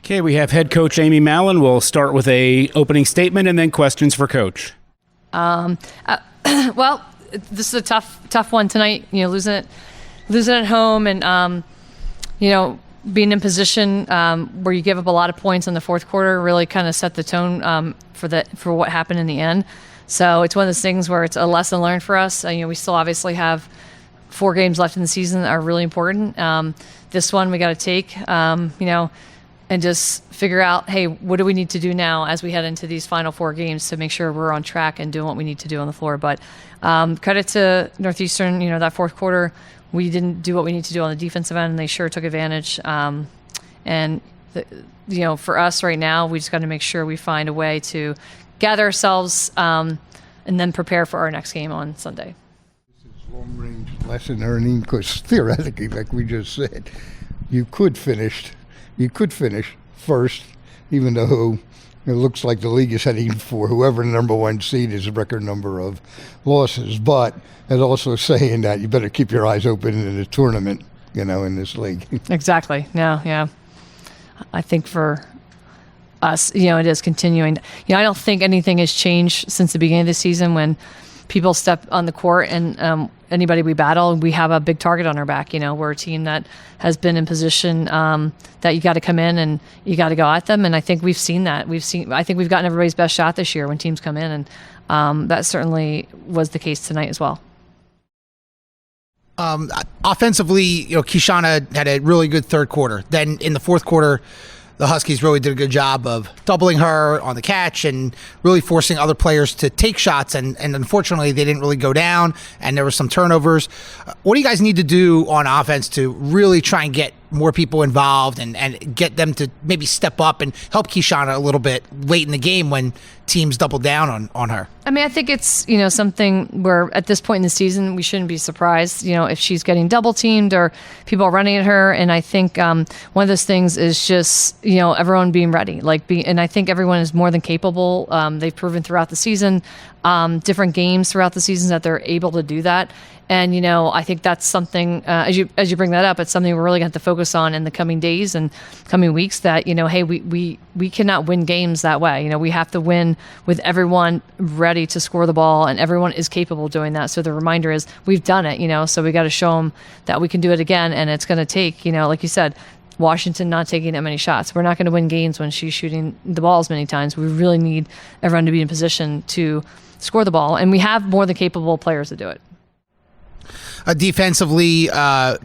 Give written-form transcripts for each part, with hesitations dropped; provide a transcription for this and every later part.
Okay, we have head coach Amy Mallon. We'll start with a opening statement and then questions for Coach. Well, this is a tough one tonight. losing at home, and being in position where you give up a lot of points in the fourth quarter really kind of set the tone for what happened in the end. So it's one of those things where it's a lesson learned for us. We still obviously have 4 games left in the season that are really important. This one we got to take, and just figure out, hey, what do we need to do now as we head into these final 4 games to make sure we're on track and doing what we need to do on the floor. But credit to Northeastern, that fourth quarter, we didn't do what we need to do on the defensive end, and they sure took advantage. For us right now, we just got to make sure we find a way to gather ourselves and then prepare for our next game on Sunday. This is long-range lesson learning because theoretically, like we just said, you could finish first, even though it looks like the league is heading for whoever the number 1 seed is a record number of losses. But it's also saying that you better keep your eyes open in the tournament, in this league. Exactly. Yeah. I think for us, it is continuing. I don't think anything has changed since the beginning of the season when people step on the court and anybody we battle, we have a big target on our back. We're a team that has been in position that you got to come in and you got to go at them. And I think we've seen that. I think we've gotten everybody's best shot this year when teams come in. And that certainly was the case tonight as well. Offensively, Kishana had a really good third quarter. Then in the fourth quarter, the Huskies really did a good job of doubling her on the catch and really forcing other players to take shots. And unfortunately, they didn't really go down, and there were some turnovers. What do you guys need to do on offense to really try and get more people involved and get them to maybe step up and help Kishana a little bit late in the game when teams double down on her? I think it's, something where at this point in the season, we shouldn't be surprised, if she's getting double teamed or people are running at her. And I think one of those things is just, everyone being ready, and I think everyone is more than capable. They've proven throughout the season, different games throughout the seasons that they're able to do that. And, I think that's something, as you bring that up, it's something we're really going to have to focus on in the coming days and coming weeks that, hey, we cannot win games that way. We have to win with everyone ready to score the ball, and everyone is capable of doing that. So the reminder is we've done it, so we got to show them that we can do it again. And it's going to take, like you said, Washington not taking that many shots. We're not going to win games when she's shooting the ball as many times. We really need everyone to be in position to score the ball. And we have more than capable players to do it. Defensively,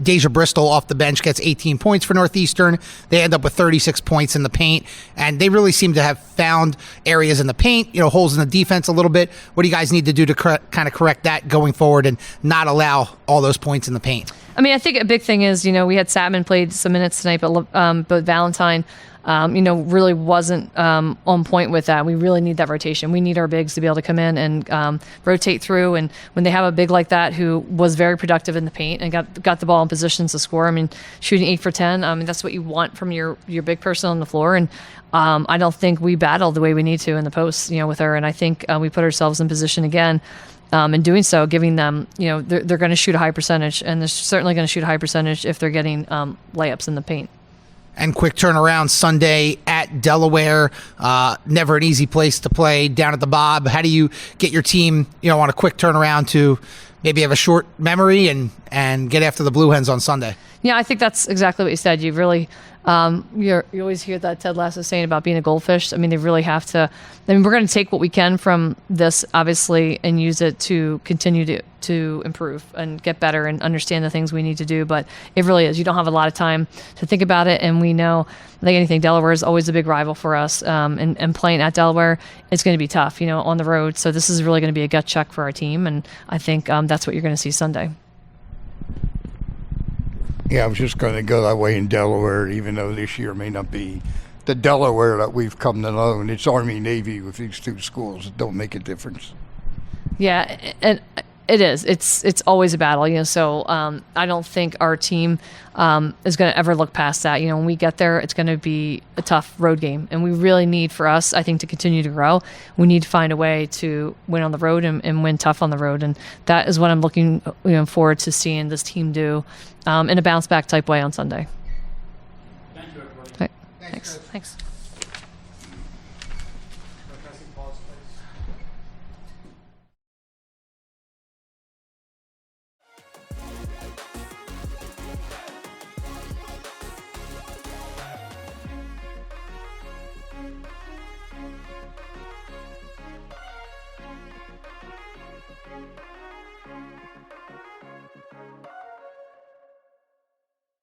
Deja Bristol off the bench gets 18 points for Northeastern. They end up with 36 points in the paint, and they really seem to have found areas in the paint, holes in the defense a little bit. What do you guys need to do to kind of correct that going forward and not allow all those points in the paint? I think a big thing is, we had Satman played some minutes tonight, but Valentine, really wasn't on point with that. We really need that rotation. We need our bigs to be able to come in and rotate through. And when they have a big like that who was very productive in the paint and got the ball in positions to score, shooting 8 for 10, that's what you want from your big person on the floor. And I don't think we battled the way we need to in the post, with her. And I think we put ourselves in position again. In doing so, giving them, they're going to shoot a high percentage, and they're certainly going to shoot a high percentage if they're getting layups in the paint. And quick turnaround Sunday at Delaware. Never an easy place to play down at the Bob. How do you get your team, on a quick turnaround to maybe have a short memory and get after the Blue Hens on Sunday? Yeah, I think that's exactly what you said. You really, you always hear that Ted Lasso saying about being a goldfish. They really have to. We're going to take what we can from this, obviously, and use it to continue to improve and get better and understand the things we need to do. But it really is. You don't have a lot of time to think about it, and we know, like anything, Delaware is always a big rival for us. And playing at Delaware, it's going to be tough, on the road. So this is really going to be a gut check for our team, and I think that's what you're going to see Sunday. Yeah, I was just going to go that way in Delaware, even though this year may not be the Delaware that we've come to know. And it's Army-Navy with these 2 schools. It don't make a difference. Yeah, and it is. It's always a battle, So I don't think our team is going to ever look past that. When we get there, it's going to be a tough road game, and we really need, for us, I think, to continue to grow. We need to find a way to win on the road and win tough on the road, and that is what I'm looking forward to seeing this team do in a bounce back type way on Sunday. Thank you, everybody. Thanks.